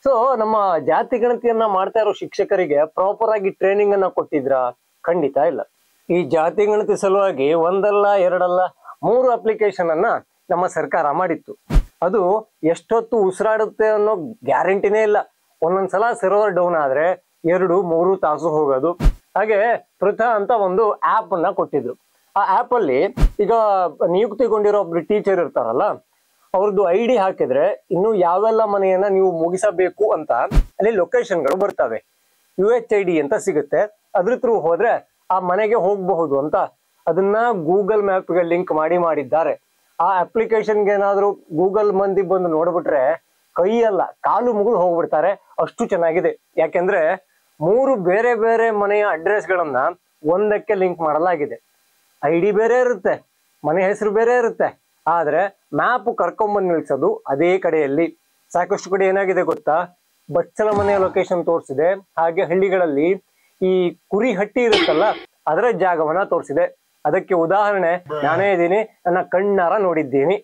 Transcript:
So ನಮ್ಮ ಜಾತಿ ಗಣತಿಯನ್ನ ಮಾಡ್ತಾ ಇರೋ ಶಿಕ್ಷಕರಿಗೆ ಪ್ರಾಪರ್ ಆಗಿ ಟ್ರೈನಿಂಗ್ ಅನ್ನ ಕೊಟ್ಟಿದ್ರ? ಖಂಡಿತ ಇಲ್ಲ. ಈ ಜಾತಿ ಗಣತಿ ಸಲುವಾಗಿ ಒಂದಲ್ಲ ಎರಡಲ್ಲ 3 ಅಪ್ಲಿಕೇಶನ್ ಅನ್ನ ನಮ್ಮ ಸರ್ಕಾರ ಮಾಡಿತ್ತು. ಅದು ಎಷ್ಟೊತ್ತು ಉಸಿರಾಡುತ್ತೆ ಅನ್ನೋ ಗ್ಯಾರಂಟಿನೇ ಇಲ್ಲ. ಒಂದೊಂದ್ಸಲ ಸರ್ವರ್ ಡೌನ್ ಆದ್ರೆ 2-3 ತಾಸು ಹೋಗೋದು. ಹಾಗೆ ಪೃಥ ಅಂತ ಒಂದು ಆಪ್ ಅನ್ನ ಕೊಟ್ಟಿದ್ರು. ಆ ಆಪ್ ಅಲ್ಲಿ ಈಗ ನಿಯುಕ್ತಿಗೊಂಡಿರೋ ಒಬ್ರು ಟೀಚರ್ ಇರ್ತಾರಲ್ಲ, ಅವ್ರದ್ದು ID ಹಾಕಿದ್ರೆ ಇನ್ನು ಯಾವೆಲ್ಲ ಮನೆಯನ್ನ ನೀವು ಮುಗಿಸಬೇಕು ಅಂತ ಅಲ್ಲಿ ಲೊಕೇಶನ್ಗಳು ಬರ್ತವೆ. UHID ಅಂತ ಸಿಗುತ್ತೆ. ಅದ್ರ ಥ್ರೂ ಹೋದ್ರೆ ಆ ಮನೆಗೆ ಹೋಗಬಹುದು ಅಂತ ಅದನ್ನ ಗೂಗಲ್ ಮ್ಯಾಪ್ಗೆ ಲಿಂಕ್ ಮಾಡಿದ್ದಾರೆ. ಆ ಅಪ್ಲಿಕೇಶನ್ಗೆ ಏನಾದ್ರು ಗೂಗಲ್ ಮಂದಿ ಬಂದು ನೋಡ್ಬಿಟ್ರೆ ಕೈಯಲ್ಲ ಕಾಲು ಮುಗಿದು ಹೋಗ್ಬಿಡ್ತಾರೆ, ಅಷ್ಟು ಚೆನ್ನಾಗಿದೆ. ಯಾಕೆಂದ್ರೆ 3 ಬೇರೆ ಬೇರೆ ಮನೆಯ ಅಡ್ರೆಸ್ಗಳನ್ನ ಒಂದಕ್ಕೆ ಲಿಂಕ್ ಮಾಡಲಾಗಿದೆ. ID ಬೇರೆ ಇರುತ್ತೆ, ಮನೆ ಹೆಸರು ಬೇರೆ ಇರುತ್ತೆ, ಆದ್ರೆ ಮ್ಯಾಪ್ ಕರ್ಕೊಂಡ್ಬಂದು ನಿಲ್ಸೋದು ಅದೇ ಕಡೆಯಲ್ಲಿ. ಸಾಕಷ್ಟು ಕಡೆ ಏನಾಗಿದೆ ಗೊತ್ತಾ, ಬಚ್ಚಲ ಮನೆಯ ಲೊಕೇಶನ್ ತೋರಿಸಿದೆ. ಹಾಗೆ ಹಳ್ಳಿಗಳಲ್ಲಿ ಈ ಕುರಿ ಹಟ್ಟಿ ಇರುತ್ತಲ್ಲ, ಅದರ ಜಾಗವನ್ನ ತೋರಿಸಿದೆ. ಅದಕ್ಕೆ ಉದಾಹರಣೆ ನಾನೇ ಇದ್ದೀನಿ, ನನ್ನ ಕಣ್ಣಾರ ನೋಡಿದ್ದೀನಿ.